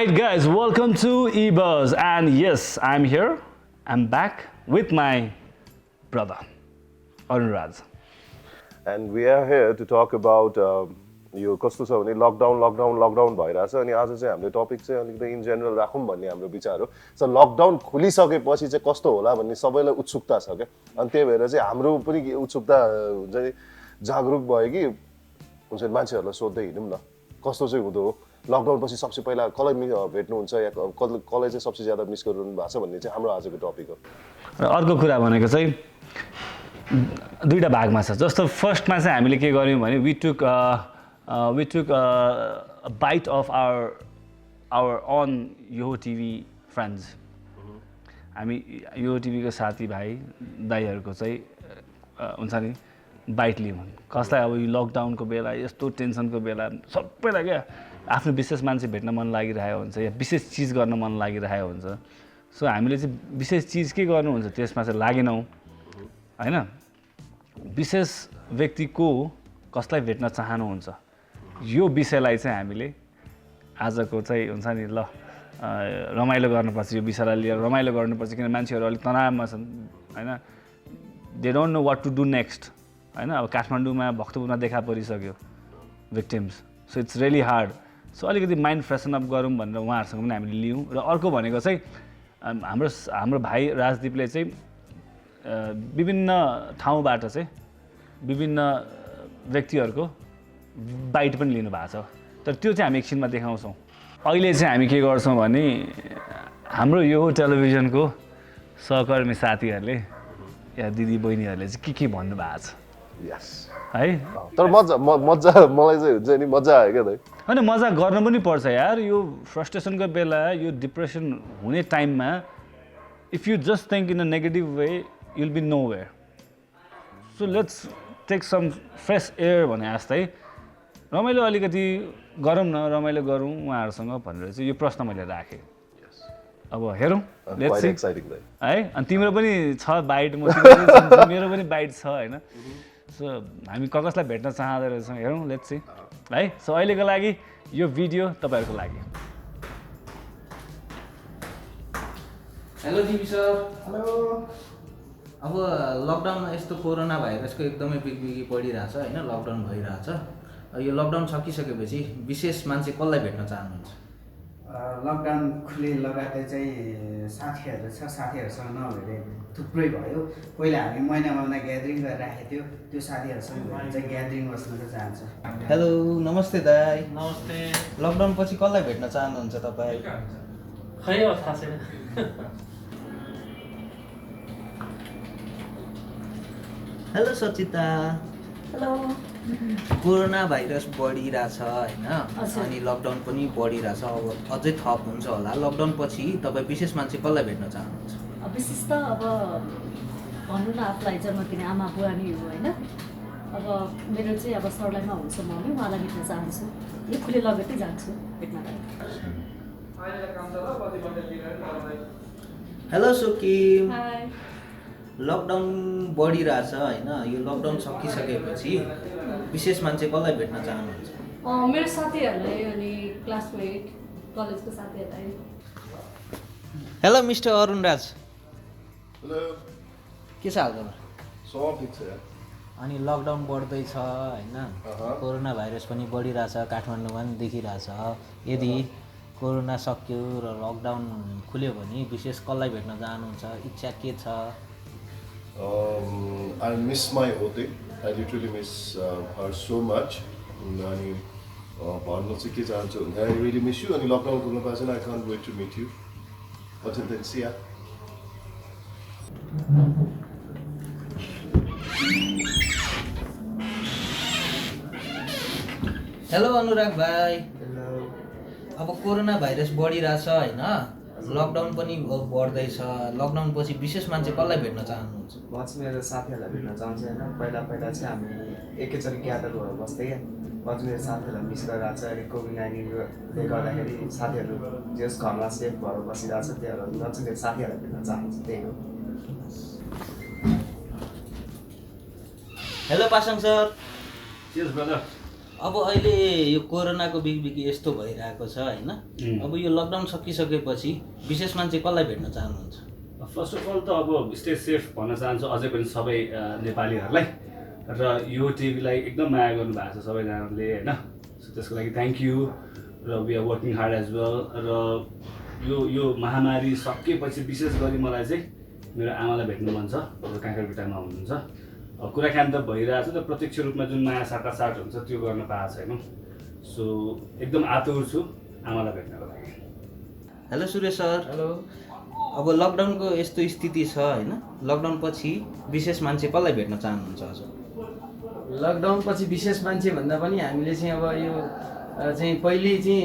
Alright, guys, welcome to eBuzz. And yes, I'm here. I'm back with my brother, Arunraj. And we are here to talk about यो कस्तो छ भने lockdown भइरहेछ अनि आज चाहिँ हाम्रो टपिक चाहिँ अलिकति इन जेनरल राखौँ भन्ने हाम्रो विचार हो सो लकडाउन खुलिसकेपछि चाहिँ कस्तो होला भन्ने सबैलाई उत्सुकता छ क्या अनि त्यही भएर चाहिँ हाम्रो पनि उत्सुकता हुन्छ नि जागरुक भयो कि हुन्छ नि मान्छेहरूलाई सोध्दै हिँडौँ न कस्तो चाहिँ हुँदो हो लकडाउन पछि सबसे पहिला कसलाई भेट्नुहुन्छ या कसलाई चाहिँ सबसे ज्यादा मिस गरिरहनु भएको छ भन्ने चाहिँ हाम्रो आजको टपिक हो र अर्को कुरा भनेको चाहिँ दुईटा भागमा छ जस्तो फर्स्टमा चाहिँ हामीले के गर्यौँ भने we took a bite of our own Yoho TV friends. हामी Yoho TV को साथीभाइ दाइहरूको चाहिँ हुन्छ नि बाइट लियौँ कसलाई अब यो लकडाउनको बेला यस्तो टेन्सनको बेला सबैलाई क्या आफ्नो विशेष मान्छे भेट्न मन लागिरहेको हुन्छ या विशेष चिज गर्न मन लागिरहेको हुन्छ सो हामीले चाहिँ विशेष चिज के गर्नुहुन्छ त्यसमा चाहिँ लागेनौँ हैन विशेष व्यक्ति को कसलाई भेट्न चाहनुहुन्छ यो विषयलाई चाहिँ हामीले आजको चाहिँ हुन्छ नि ल रमाइलो गर्नुपर्छ यो विषयलाई लिएर रमाइलो गर्नुपर्छ किन मान्छेहरू अलिक तनावमा छन् हैन they don't know what to do next हैन अब काठमाडौँमा भक्तपुरमा देखा परिसक्यो victims so it's really hard so अलिकति माइन्ड फ्रेसन अप गरौँ भनेर उहाँहरूसँग पनि हामीले लियौँ र अर्को भनेको चाहिँ हाम्रो भाइ राजदीपले चाहिँ विभिन्न ठाउँबाट चाहिँ विभिन्न व्यक्तिहरूको बाइट पनि लिनु भएको छ तर त्यो चाहिँ हामी एकछिनमा देखाउँछौँ अहिले चाहिँ हामी के गर्छौँ भने हाम्रो यो टेलिभिजनको सहकर्मी साथीहरूले या दिदी बहिनीहरूले चाहिँ के भन्नु भएको छ यस है तर मजा मलाई चाहिँ हुन्छ नि मजा आयो क्या दाइ होइन मजा गर्नु पनि पर्छ यार यो फ्रस्ट्रेसनको बेला यो डिप्रेसन हुने टाइममा if you just think in a negative way you'll be nowhere so let's take some fresh air भने जस्तै रमाइलो अलिकति गरौँ न रमाइलो गरौँ उहाँहरूसँग भनेर चाहिँ यो प्रश्न मैले राखेँ अब हेरौँ लेट्स सी है अनि तिम्रो पनि छ बाइट मेरो पनि बाइट छ होइन सो हामी कसलाई भेट्न चाहँदो रहेछौँ हेरौँ लेट्स सी है सो अहिलेको लागि यो भिडियो तपाईँहरूको लागि हेलो दिपी सर हेलो अब लकडाउनमा यस्तो कोरोना भाइरसको एकदमै बिगबिगी पडिरहेछ होइन लकडाउन भइरहेछ यो लकडाउन सकिसकेपछि विशेष मान्छे कसलाई भेट्न चाहनुहुन्छ लकडाउन खुले लगायतै चाहिँ साथीहरू छ साथीहरूसँग नभेटे थुप्रै भयो पहिला हामी महिना ग्यादरिङ गरेर राखेको थियो त्यो साथीहरूसँग भेटेर चाहिँ ग्यादरिङ बस्न चाहिँ चाहन्छ हेलो नमस्ते दाइ नमस्ते लकडाउन पछि कसलाई भेट्न चाहनुहुन्छ तपाईँ खै अब थाहा छैन hello Sachita hello corona virus बढिरहेछ होइन अनि लकडाउन पनि बढिरहेछ अब अझै थप हुन्छ होला लकडाउन पछि तपाईँ विशेष मान्छे कसलाई भेट्न चाहनुहुन्छ विशेष त अब भन्नु न आफूलाई जन्म दिने आमा बुवा नै हो होइन अब मेरो चाहिँ अब सर्लाइमा हुन्छ मम्मी उहाँलाई भेट्न चाहन्छु यो खुले लगतै जान्छु भेट्नलाई हेलो सुकिम हाई लकडाउन बढिरहेछ होइन यो लकडाउन सकिसकेपछि विशेष मान्छे कसलाई भेट्न चाहनुहुन्छ मेरो साथीहरूलाई अनि क्लासमेट कलेजको साथीहरूलाई हेलो मिस्टर अरुणराज हेलो के छ हालखबर सब ठिक छ अनि लकडाउन बढ्दैछ होइन कोरोना भाइरस पनि बढिरहेछ काठमाडौँमा पनि देखिरहेछ यदि कोरोना सक्यो र लकडाउन खुल्यो भने विशेष कसलाई भेट्न चाहनुहुन्छ इच्छा के छ I miss my Ote. I literally miss her so much. अनि भन्न चाहिँ के चाहन्छु भने I really miss you. अनि लकडाउन खुल्नु पाएछ I can't wait to meet you. Until then, see ya. Hello Anurag भाइ अब कोरोना भाइरस बढिरहेछ होइन लकडाउन पनि बढ्दैछ लकडाउन पछि विशेष मान्छे कसलाई भेट्न चाहनुहुन्छ म चाहिँ मेरो साथीहरूलाई भेट्न चाहन्छु होइन पहिला चाहिँ हामी एकैचोटि ग्यादर भएर बस्थ्यो क्या म चाहिँ मेरो साथीहरूलाई मिस गरिरहेको छ अहिले कोभिड-19ले गर्दाखेरि साथीहरू जस घरमा सेफ भएर बसिरहेको छ त्यही भएर म चाहिँ मेरो साथीहरूलाई भेट्न चाहन्छु त्यही हो हेलो पासाङ सर चीज ब्रदर अब अहिले यो कोरोनाको बिगबिगी यस्तो भइरहेको छ होइन अब यो लकडाउन सकिसकेपछि विशेष मान्छे कसलाई भेट्न चाहनुहुन्छ फर्स्ट अफ अल त अब स्टे सेफ भन्न चाहन्छु अझै पनि सबै नेपालीहरूलाई र यो टिभीलाई एकदम माया गर्नुभएको छ सबैजनाले होइन सो त्यसको लागि थ्याङ्क यू र we are working hard as well र यो महामारी सकिएपछि विशेष गरी मलाई चाहिँ मेरो आमालाई भेट्नु मन छ जो काँक्राबिटामा हुनुहुन्छ कुराकानी त भइरहेछ तर प्रत्यक्ष रूपमा जुन माया साटासाट हुन्छ त्यो गर्न पाएको छैन सो एकदम आतुर छु आमालाई भेट्नको लागि हेलो सुरेश सर हेलो अब लकडाउनको यस्तो स्थिति छ होइन लकडाउन पछि विशेष मान्छे कसलाई भेट्न चाहनुहुन्छ हजुर लकडाउन पछि विशेष मान्छे भन्दा पनि हामीले चाहिँ अब यो चाहिँ पहिले चाहिँ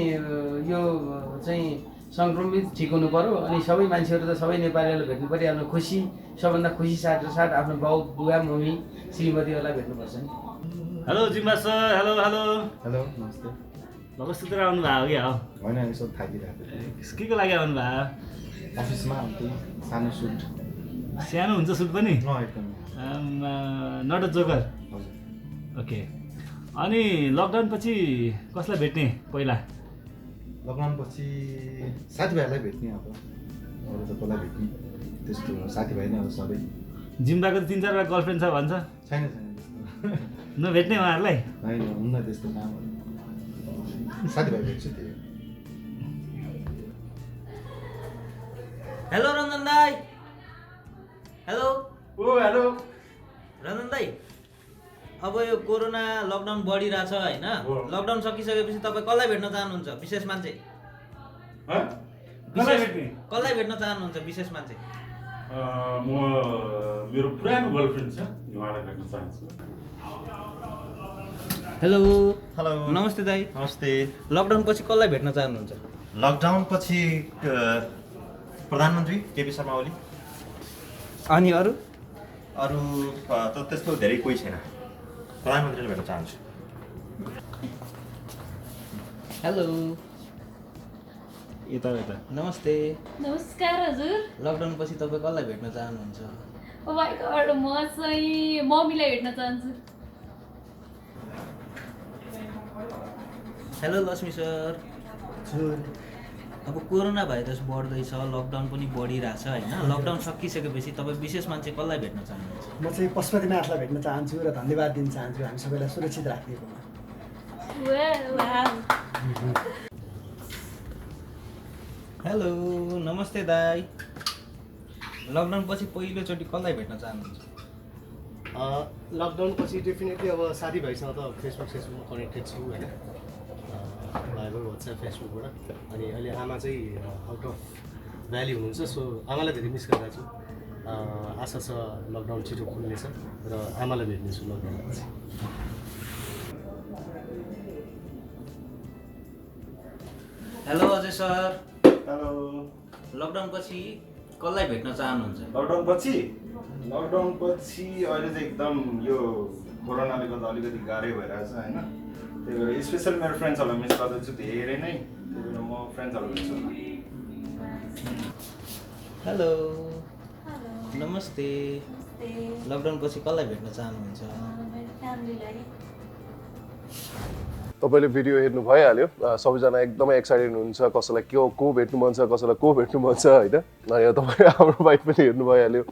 यो चाहिँ सङ्क्रमित ठिक हुनु पर्यो अनि सबै मान्छेहरू त सबै नेपालीहरूलाई भेट्नु पऱ्यो आफ्नो खुसी सबभन्दा खुसी साथ आफ्नो बाउ बुवा मम्मी श्रीमतीहरूलाई भेट्नुपर्छ नि hello Zimba sir hello hello hello नमस्ते भगवतसुत्र आउनु भएको क्या हो होइन यसो थाकिरहेको के को लागि आउनु भयो अफिसमा त्यही सानो सुट सानो हुन्छ सुट पनि एकदम नट अ जोकर हजुर ओके अनि लकडाउन पछि कसलाई भेट्ने पहिला लकडाउन पछि साथीभाइहरूलाई भेट्ने अब अरू त कसलाई भेट्ने त्यस्तो साथीभाइ नै अब सबै जिम्बाको त 3-4 गर्लफ्रेन्ड छ भन्छ छैन त्यस्तो नभेट्ने उहाँहरूलाई होइन हुन्न त्यस्तो कामहरू साथीभाइ भेट्छु त्यही हो। हेलो रञ्जन दाई हेलो हेलो रञ्जन दाई अब यो कोरोना लकडाउन बढिरहेछ होइन लकडाउन सकिसकेपछि तपाईँ कसलाई भेट्न चाहनुहुन्छ विशेष मान्छे कसलाई भेट्न चाहनुहुन्छ विशेष मान्छे म मेरो पुरानो गर्लफ्रेन्ड छ उहाँलाई भेट्न चाहन्छु हेलो हेलो नमस्ते दाई नमस्ते लकडाउन पछि कसलाई भेट्न चाहनुहुन्छ लकडाउन पछि प्रधानमन्त्री केपी शर्मा ओली अनि अरू अरू त त्यस्तो धेरै कोही छैन प्रधानमन्त्रीले भेट्न चाहन्छु हेलो यता यता नमस्ते नमस्कार हजुर लकडाउन पछि तपाईँ कसलाई भेट्न चाहनुहुन्छ ओ माय गॉड म चाहिँ मम्मीलाई भेट्न चाहन्छु हेलो लक्ष्मी सर अब कोरोना भाइरस बढ्दैछ लकडाउन पनि बढिरहेछ होइन लकडाउन सकिसकेपछि तपाईँ विशेष मान्छे कसलाई भेट्न चाहनुहुन्छ म चाहिँ पशुपतिनाथलाई भेट्न चाहन्छु र धन्यवाद दिन चाहन्छु हामी सबैलाई सुरक्षित राखिदिएकोमा हेलो नमस्ते दाई लकडाउन पछि पहिलोचोटि कसलाई भेट्न चाहनुहुन्छ लकडाउन पछि डेफिनेटली अब साथीभाइसँग त फेसबुकमा कनेक्टेड छु होइन भाइबर वाट्सएप फेसबुकबाट अनि अहिले आमा चाहिँ आउट अफ भ्याली हुनुहुन्छ सो आमालाई धेरै मिस गरिरहेको छु आशा छ लकडाउन छिटो खुल्नेछ र आमालाई भेट्नेछु लकडाउन पछि hello Ajay sir hello lockdown पछि कसलाई भेट्न चाहनुहुन्छ लकडाउन पछि अहिले चाहिँ एकदम यो कोरोनाले गर्दा अलिकति गाह्रै भइरहेछ होइन त्यही भएर स्पेसली मेरो फ्रेन्ड्सहरूलाई मिस गर्दैछु धेरै नै त्यही भएर म फ्रेन्ड्सहरू भेट्छु हेलो नमस्ते लकडाउन पछि कसलाई भेट्न चाहनुहुन्छ तपाईँले भिडियो हेर्नु भइहाल्यो सबैजना एकदमै एक्साइटेड हुनुहुन्छ कसैलाई को भेट्नु मन छ कसैलाई को भेट्नु मन छ होइन अनि तपाईँ हाम्रो बाइक पनि हेर्नु भइहाल्यो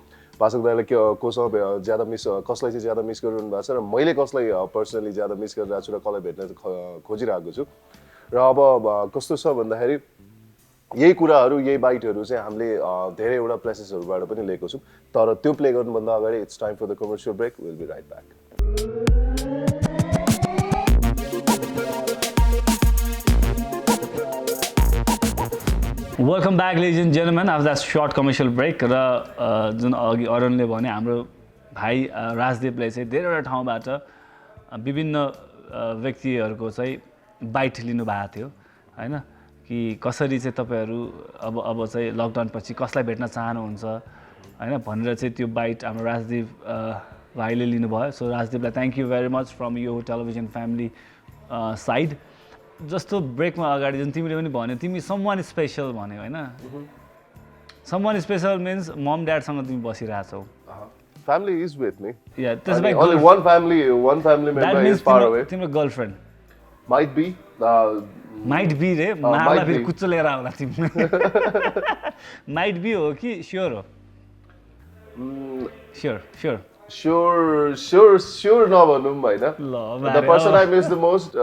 भाषक दाइलाई कोसँग ज्यादा मिस कसलाई चाहिँ ज्यादा मिस गरिरहनु भएको छ र मैले कसलाई पर्सनली ज्यादा मिस गरिरहेको छु र कसलाई भेट्न खोजिरहेको छु र अब कस्तो छ भन्दाखेरि यही कुराहरू यही बाइटहरू चाहिँ हामीले धेरैवटा प्लेसेसहरूबाट पनि लिएको छौँ तर त्यो प्ले गर्नुभन्दा अगाडि it's time for the commercial break we'll be right back welcome back ladies and gentlemen after that short commercial break र जुन अघि अरुणले भने हाम्रो भाइ राजदेवले चाहिँ धेरैवटा ठाउँबाट विभिन्न व्यक्तिहरूको चाहिँ बाइट लिनुभएको थियो होइन कि कसरी चाहिँ तपाईँहरू अब चाहिँ लकडाउन पछि कसलाई भेट्न चाहनुहुन्छ होइन भनेर चाहिँ त्यो बाइट हाम्रो राजदेव भाइले लिनुभयो सो राजदेवलाई thank you very much from यो टेलिभिजन फ्यामिली साइड जस्तो ब्रेकमा अगाडि जुन तिमीले पनि भन्यो तिमी समवान स्पेसल भन्यो होइन समवान स्पेसल मिन्स मम ड्याडसँग तिमी बसिरहेछौ family is with me या त्यसो भए only one family member is far away तिम्रो girlfriend Might be. Might be रे मार्ला might फेरि be. कुच्चो लिएर आउला तिमी माइट बी हो कि स्योर हो Sure नभनौँ होइन ल The person I miss the most,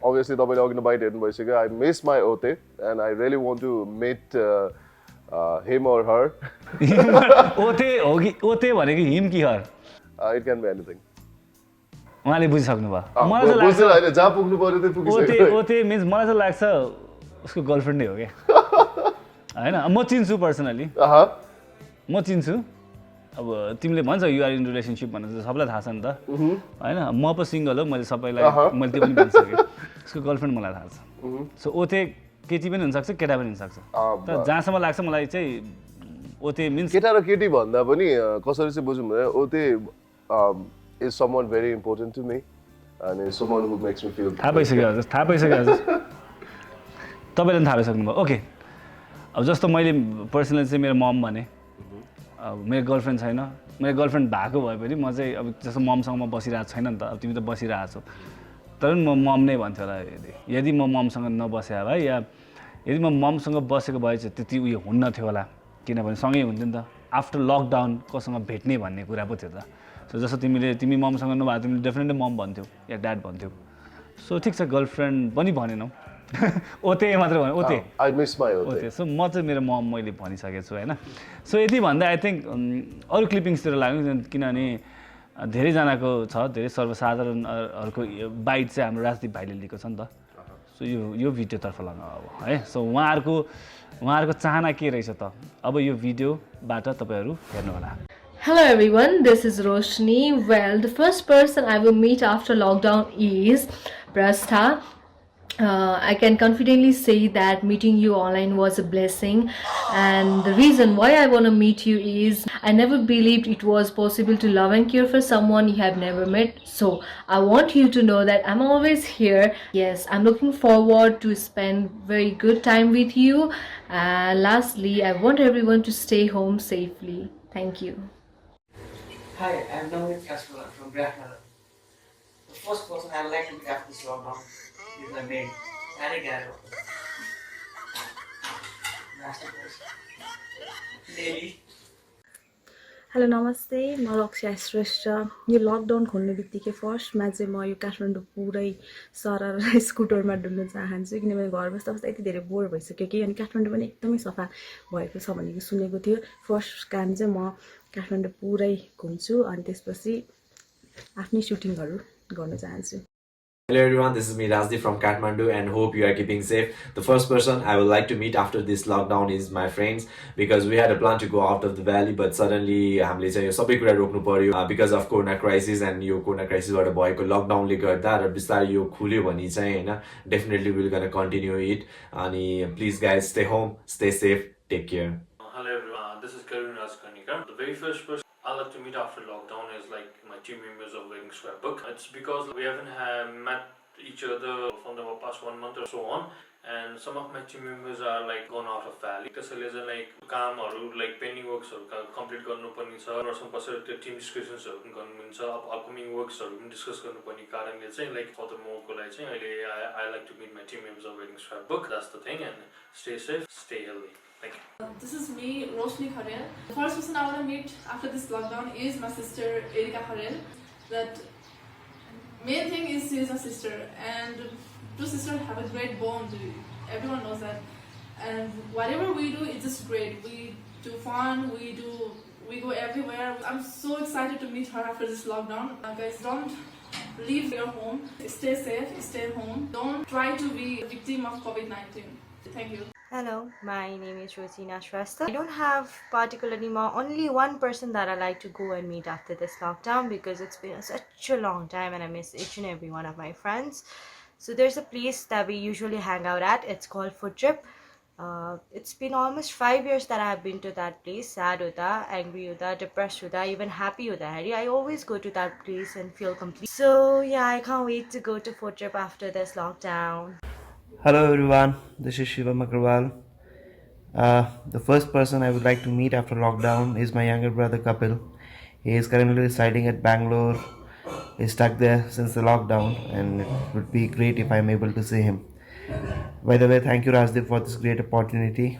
obviously तपाईँले अघि बाइट हेर्नु भइसक्यो, I miss my Ote and I really want to meet him or her. ओते हो कि ओते भनेको हिम कि हर It can be anything. उहाँले बुझिसक्नु भयो मलाई चाहिँ लाग्छ बुझ्दैन होइन, जहाँ पुग्नु पर्यो त्यही पुगिसक्यो। ओते मिन्स मलाई चाहिँ लाग्छ उसको गर्लफ्रेन्डै हो क्या होइन म चिन्छु पर्सनली म चिन्छु अब तिमीले भन्छ युआर इन रिलेसनसिप भनेर चाहिँ सबैलाई थाहा छ नि त होइन म पो सिङ्गल हो मैले सबैलाई मैले त्यो पनि भनिसकेँ उसको गर्लफ्रेन्ड मलाई थाहा छ सो ओते केटी पनि हुनसक्छ केटा पनि हुनसक्छ तर जहाँसम्म लाग्छ मलाई चाहिँ ओते मिन्स केटा र केटी भन्दा पनि कसरी चाहिँ बुझौँ भने ओते is someone very important to me and is someone who makes me feel थाहा पाइसक्यो हजुर तपाईँले पनि थाहा पाइसक्नुभयो ओके अब जस्तो मैले पर्सनली चाहिँ मेरो मम भने अब मेरो गर्लफ्रेन्ड छैन मेरो गर्लफ्रेन्ड भएको भए पनि म चाहिँ अब जस्तो ममसँग म बसिरहेको छैन नि त अब तिमी त बसिरहेको छौ तर पनि म मम नै भन्थ्यो होला यदि म ममसँग नबसे भए या यदि म ममसँग बसेको भए चाहिँ त्यति उयो हुन्न थियो होला किनभने सँगै हुन्थ्यो नि त आफ्टर लकडाउन कोसँग भेट्ने भन्ने कुरा पो थियो त सो जस्तो तिमी ममसँग नभए तिमीले डेफिनेटली मम भन्थ्यौ या ड्याड भन्थ्यौ सो ठिक छ गर्लफ्रेन्ड पनि भनेनौ ओते मात्र भने ओते I miss my Ote. So म चाहिँ मेरो मम मैले भनिसकेको छु होइन सो यति भन्दा आई थिङ्क अरू क्लिपिङ्सतिर लाग्यो किनभने धेरैजनाको छ धेरै सर्वसाधारणहरूको बाइट चाहिँ हाम्रो राजदीप भाइले लिएको छ नि त सो यो भिडियोतर्फ लगाउँ अब है सो उहाँहरूको चाहना के रहेछ त अब यो भिडियोबाट तपाईँहरू हेर्नु होला Hello everyone, this is Roshni. Well, the first person I will meet after lockdown is Prastha. I can confidently say that meeting you online was a blessing, and the reason why I want to meet you is I never believed it was possible to love and care for someone you have never met. So I want you to know that I'm always here. Yes, I'm looking forward to spend very good time with you. Lastly, I want everyone to stay home safely. Thank you. Hi, I'm Navneet Kasper from Grafmother. The first person I would like to meet after this lockdown is my maid, Harry Garrow. Daily. Hello नमस्ते म रक्षा श्रेष्ठ यो lockdown खोल्ने बित्तिकै फर्स्टमा चाहिँ म यो काठमाडौँ पुरै सरर स्कुटरमा डुल्न चाहन्छु किनभने घर बस्दा बस्दा यति धेरै बोर भइसक्यो कि अनि काठमाडौँ पनि एकदमै सफा भएको छ भनेको सुनेको थियो फर्स्ट काम चाहिँ म काठमाडौँ पुरै घुम्छु अनि त्यसपछि आफ्नै सुटिङहरू गर्न चाहन्छु Hello everyone, this is me Rajdeep from Kathmandu and hope you are keeping safe. The first person I would like to meet after this lockdown is my friends because we had a plan to go out of the valley but suddenly हामीले चाहिँ यो सबै कुरा रोक्नु पर्यो because of corona crisis and यो corona crisis बाट भएको lockdown ले गर्दा र बिस्तारै यो खुल्यो भने चाहिँ हैन definitely we're going to continue it अनि please guys stay home, stay safe, take care. Hello everyone, this is Karun Rajkanikar. The very first person I like to meet after lockdown is like my team members of Wedding Scrapbook. It's because we haven't met each other from the past 1 month or so on, and some of my team members are like gone out of valley. त्यसैले चाहिँ like कामहरु like pending worksहरु complete गर्नुपर्ने छ र some कसरी team discussionsहरु पनि गर्नुपर्ने अब upcoming worksहरु पनि discuss गर्नुपर्ने कारणले चाहिँ like furthermore को लागि चाहिँ अहिले I like to meet my team members of Wedding Scrapbook. That's the thing, and stay safe, stay healthy. Thank you. This is me, Roshni Kharel. The first person I want to meet after this lockdown is my sister, Erika Kharel. That main thing is she is a sister, and two sisters have a great bond. Everyone knows that. And whatever we do, it's just great. We do fun, we go everywhere. I'm so excited to meet her after this lockdown. Guys, don't leave your home. Stay safe, stay home. Don't try to be a victim of COVID-19. Thank you. Hello, my name is Rosina Shrestha. I don't have particularly only one person that I like to go and meet after this lockdown because it's been such a long time and I miss each and every one of my friends. So there's a place that we usually hang out at. It's called Food Trip. It's been almost 5 years that I have been to that place. Sad huda, angry huda, depressed huda, even happy huda. I always go to that place and feel complete. So yeah, I can't wait to go to Food Trip after this lockdown. Hello everyone, this is Shivam Agrawal. The first person I would like to meet after lockdown is my younger brother Kapil. He is currently residing at Bangalore is stuck there since the lockdown, and it would be great if I'm able to see him. By the way, thank you Rajdeep for this great opportunity,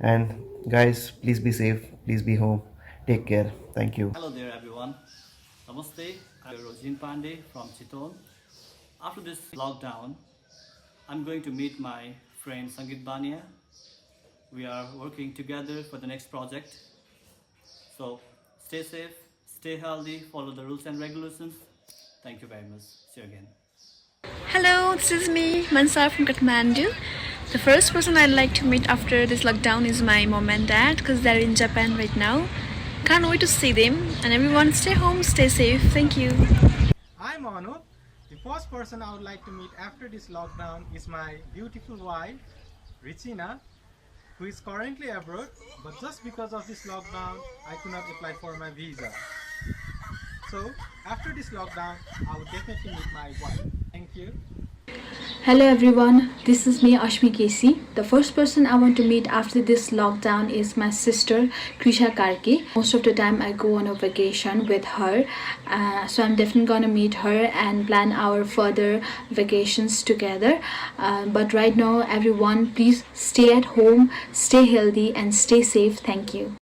and guys, please be safe, please be home, take care, thank you. Hello there everyone. Namaste. I'm Rojin Pandey from Chiton. After this lockdown, I'm going to meet my friend Sangeet Bania. We are working together for the next project. So stay safe, stay healthy, follow the rules and regulations. Thank you very much. See you again. Hello, this is me, Mansa from Kathmandu. The first person I'd like to meet after this lockdown is my mom and dad, because they're in Japan right now. Can't wait to see them. And everyone stay home, stay safe. Thank you. I'm Anup. The first person I would like to meet after this lockdown is my beautiful wife, Richina, who is currently abroad, but just because of this lockdown, I could not apply for my visa. So, after this lockdown, I would definitely meet my wife. Thank you. Hello everyone, this is me Ashmi Kesi. The first person I want to meet after this lockdown is my sister Krisha Karki. Most of the time I go on a vacation with her, so I'm definitely gonna meet her and plan our further vacations together. But right now everyone, please stay at home, stay healthy and stay safe. Thank you.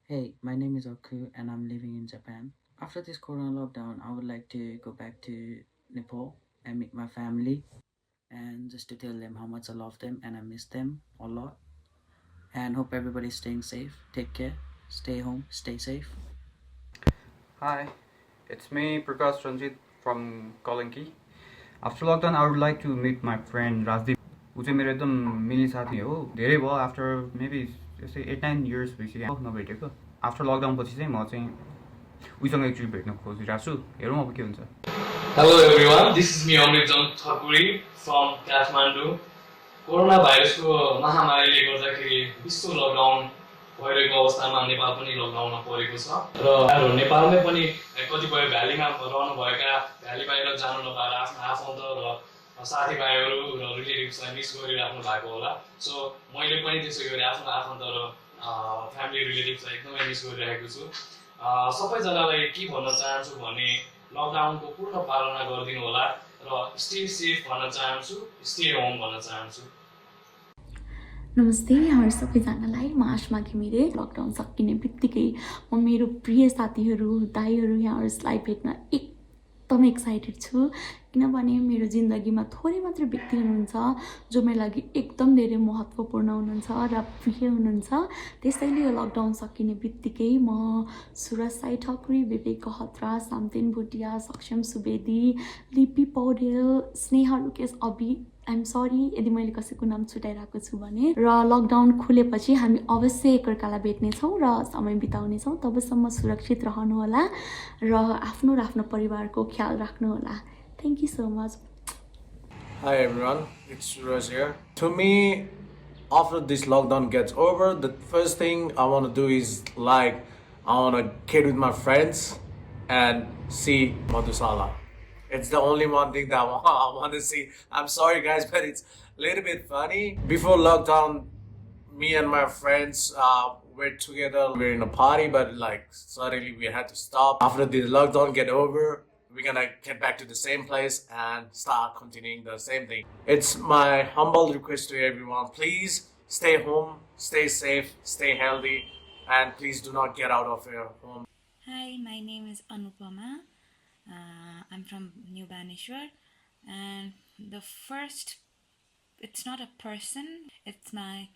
Hey, my name is Oku and I'm living in Japan. After this corona lockdown, I would like to go back to Nepal and meet my family, and just to tell them how much I love them and I miss them a lot, and hope everybody's staying safe. Take care, stay home, stay safe. Hi, it's me Prakash Ranjit from Kalanki. After lockdown, I would like to meet my friend Rajdeep. ऊ चाहिँ मेरो एकदम मिल्ने साथी हो, धेरै भयो after maybe यस्तै 8-9 इयर्स भइसक्यो नभेटेको. आफ्टर लकडाउन पछि चाहिँ म चाहिँ उसँग एकचोटि भेट्न खोजिरहेको छु. हेरौँ अब के हुन्छ. Hello everyone, this is me Amrit Thakuri from Kathmandu. Corona भाइरसको महामारीले गर्दाखेरि विश्व लकडाउन भइरहेको अवस्थामा नेपाल पनि लकडाउनमा परेको छ र नेपालमै पनि कतिपय भ्यालीमा रहनुभएका भ्याली बाहिर जानु नपाएर आफ्नो आफन्त र साथीभाइहरू र रिलेटिभ्सलाई मिस गरिराख्नु भएको होला. सो मैले पनि त्यसै गरी आफ्नो आफन्त र फ्यामिली रिलेटिभ्सलाई एकदमै मिस गरिरहेको छु. सबैजनालाई के भन्न चाहन्छु भने लकडाउनको पूर्ण पालना गरिदिनु होला र स्टे सेफ भन्न चाहन्छु, स्टे होम भन्न चाहन्छु. नमस्ते यहाँ सबैजनालाई, म आशमा घिमिरे. लकडाउन सकिने बित्तिकै म मेरो प्रिय साथीहरू दाइहरू यहाँहरूलाई भेट्न एकदमै एक्साइटेड छु, किनभने मेरो जिन्दगीमा थोरै मात्र व्यक्ति हुनुहुन्छ जो मेरो लागि एकदम धेरै महत्त्वपूर्ण हुनुहुन्छ र प्रिय हुनुहुन्छ. त्यसैले यो लकडाउन सकिने बित्तिकै म सुरज साई ठकुरी, विवेक गहत्रा, सामतेन भुटिया, सक्षम सुवेदी, लिपी पौडेल, स्नेहा रुकेश अभि, आइएम सरी यदि मैले कसैको नाम छुटाइरहेको छु भने. र लकडाउन खुलेपछि हामी अवश्य एकअर्कालाई भेट्नेछौँ र समय बिताउनेछौँ. तबसम्म सुरक्षित रहनुहोला र आफ्नो र आफ्नो परिवारको ख्याल राख्नुहोला. Thank you so much. Hi everyone, it's Suraj here. To me, after this lockdown gets over, the first thing I want to do is I want to get with my friends and see Madhusala. It's the only one thing that I want to see. I'm sorry guys, but it's a little bit funny. Before lockdown, me and my friends were together. We were in a party, but suddenly we had to stop. After the lockdown get over, we're gonna get back to the same place and start continuing the same thing. It's my humble request to everyone, please stay home, stay safe, stay healthy, and please do not get out of your home. Hi, my name is Anupama. I'm from New Baneshwar, and it's not a person, it's my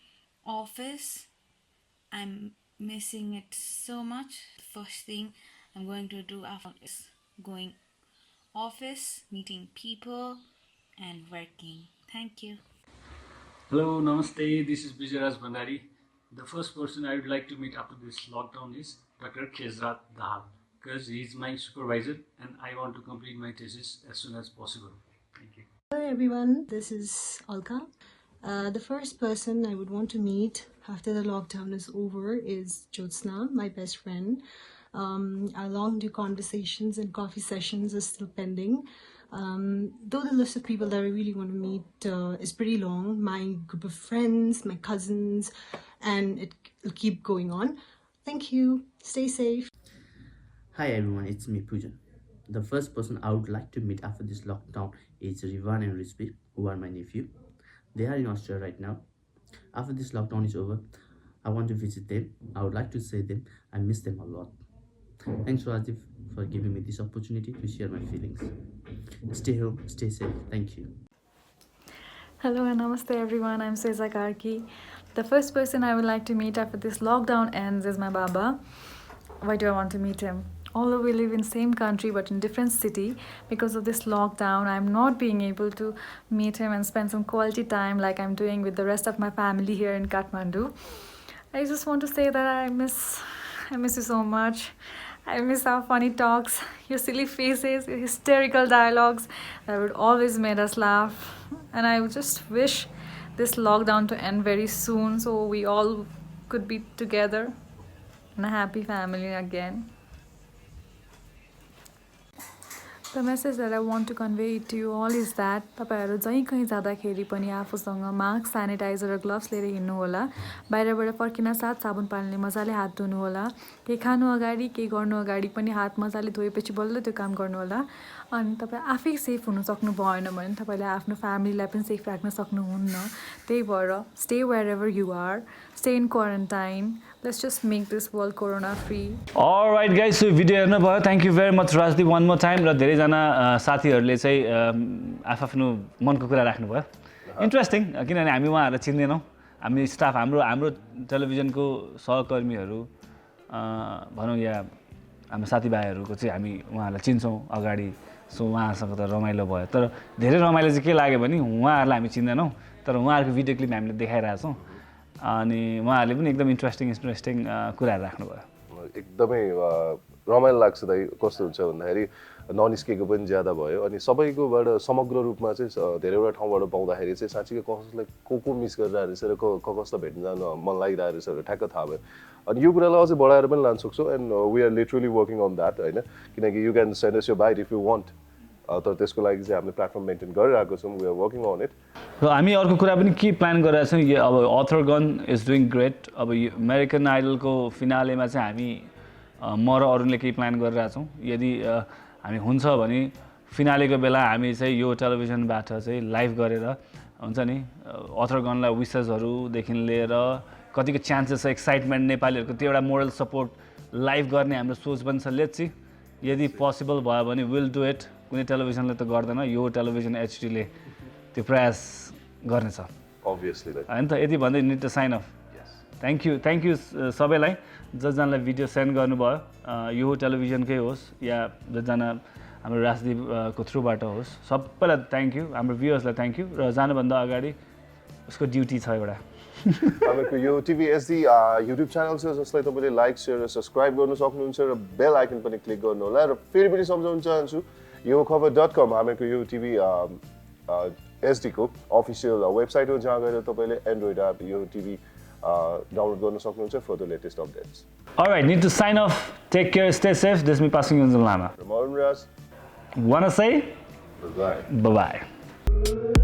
office. I'm missing it so much. The first thing I'm going to do after is going office, meeting people and working. Thank you. Hello, namaste. This is Vijayaraj Bandari. The first person I would like to meet after this lockdown is Dr. Khezrat Dahal, because he is my supervisor and I want to complete my thesis as soon as possible. Thank you. Hello everyone, this is Alka. The first person I would want to meet after the lockdown is over is Jyotsna, my best friend. Our long-due conversations and coffee sessions are still pending. Though the list of people that I really want to meet is pretty long, my group of friends, my cousins, and it'll keep going on. Thank you. Stay safe. Hi everyone, it's me Pujan. The first person I would like to meet after this lockdown is Rivan and Rizvi, who are my nephew. They are in Australia right now. After this lockdown is over, I want to visit them. I would like to say them I miss them a lot. Thanks Rajiv for giving me this opportunity to share my feelings. Stay home, stay safe. Thank you. Hello and namaste everyone, I'm Seza Karki. The first person I would like to meet after this lockdown ends is my Baba. Why do I want to meet him? Although we live in same country but in different city, because of this lockdown I'm not being able to meet him and spend some quality time like I'm doing with the rest of my family here in Kathmandu. I just want to say that I miss you so much. I miss our funny talks, your silly faces, your hysterical dialogues that would always make us laugh. And I just wish this lockdown to end very soon so we all could be together in a happy family again. The message that I want to convey to you all is that तपाईहरु जहीँ कहीँ जाँदाखेरि पनि आफूसँग mask, sanitiser र gloves लिएर हिँड्नु होला। बाहिरबाट फर्किन साथ साबुन पानीले मजाले हात धुनु होला। केही खानु अगाडि, केही गर्नु अगाडि पनि हात मजाले धोएपछि बल्ल त्यो काम गर्नु होला। अनि तपाई आफै सेफ हुन सक्नु भएन भने तपाईले आफ्नो फ्यामिलीलाई पनि सेफ राख्न सक्नुहुन्न। त्यही भएर stay wherever you are, stay in quarantine. Let's just make this world corona free. Alright guys, so video हेर्नु भयो. Thank you very much Rajdeep one more time. र धेरै जना साथीहरुले चाहिँ आफ्नो मनको कुरा राख्नु भयो. इन्ट्रेस्टिङ किनभने हामी उहाँहरुलाई चिन्दैनौं. हामी स्टाफ हाम्रो टेलिभिजनको सहकर्मीहरु भनौं या हाम्रो साथीभाइहरुको चाहिँ हामी उहाँहरुलाई चिन्छौं अगाडि. सो उहाँहरुसँग त रमाइलो भयो. तर धेरै रमाइलो चाहिँ के लाग्यो भने उहाँहरुलाई हामी चिन्दैनौं. तर उहाँहरुको भिडियो क्लिप हामीले देखाइरहेछौं. अनि उहाँहरुले पनि एकदम इन्ट्रेस्टिङ कुराहरु राख्नु भयो. एकदमै रमाइलो लाग्छ दाइ. कस्तो हुन्छ भन्दाखेरि ननिस्केको पनि ज्यादा भयो अनि सबैकोबाट समग्र रूपमा चाहिँ धेरैवटा ठाउँबाट पाउँदाखेरि चाहिँ साँच्चै कसलाई को मिस गरिरहेको रहेछ र कसलाई भेट्न जान मन लागिरहेको रहेछ ठ्याक्क थाहा भयो. अनि यो कुरालाई अझै बढाएर पनि लान सक्छौँ and we are literally working on that होइन. किनकि you can send us your bite if you want. तर त्यसको लागि चाहिँ हामीले प्लेटफर्म मेन्टेन गरिरहेको छौँ. We are working on it. र हामी अर्को कुरा पनि के प्लान गरिरहेको छौँ. अब Arthur Gunn is doing great. अब अमेरिकन आइडलको फिनालेमा चाहिँ हामी म र अरुणले केही प्लान गरिरहेछौँ. यदि हामी हुन्छ भने फिनालेको बेला हामी चाहिँ यो टेलिभिजनबाट चाहिँ लाइभ गरेर हुन्छ नि अथर गनलाई विसेसहरूदेखि लिएर कतिको चान्सेस छ एक्साइटमेन्ट नेपालीहरूको त्यो एउटा मोरल सपोर्ट लाइभ गर्ने हाम्रो सोच पनि छ. लेट्स सी यदि पोसिबल भयो भने विल डु इट. कुनै टेलिभिजनले त गर्दैन. यो टेलिभिजन एचडीले त्यो प्रयास गर्नेछ अभियसली हैन त. यति भन्दै need to sign off. Thank you सबैलाई जसजनालाई भिडियो सेन्ड गर्नुभयो. यो टेलिभिजनकै होस् या जसजना हाम्रो राजदीपको थ्रुबाट होस् सबैलाई थ्याङ्क यू. हाम्रो भ्युअर्सलाई थ्याङ्क यू. र जानुभन्दा अगाडि उसको ड्युटी छ एउटा. तपाईँको यो टिभी एसडी युट्युब च्यानल छ जसलाई तपाईँले लाइक सेयर र सब्सक्राइब गर्न सक्नुहुन्छ र बेल आइकन पनि क्लिक गर्नु होला. र फेरि पनि सम्झाउन चाहन्छु यो खबर.com हामीको यो टिभी एसडीको अफिसियल वेबसाइट हो जहाँ गएर तपाईँले एन्ड्रोइड एप यो टिभी डाउनलोड गर्न सक्नुहुन्छ for the latest updates. Alright, need to sign off. Take care, stay safe. This is me passing you Lama. From Arun Ras. Wanna say? Bye-bye. Bye-bye.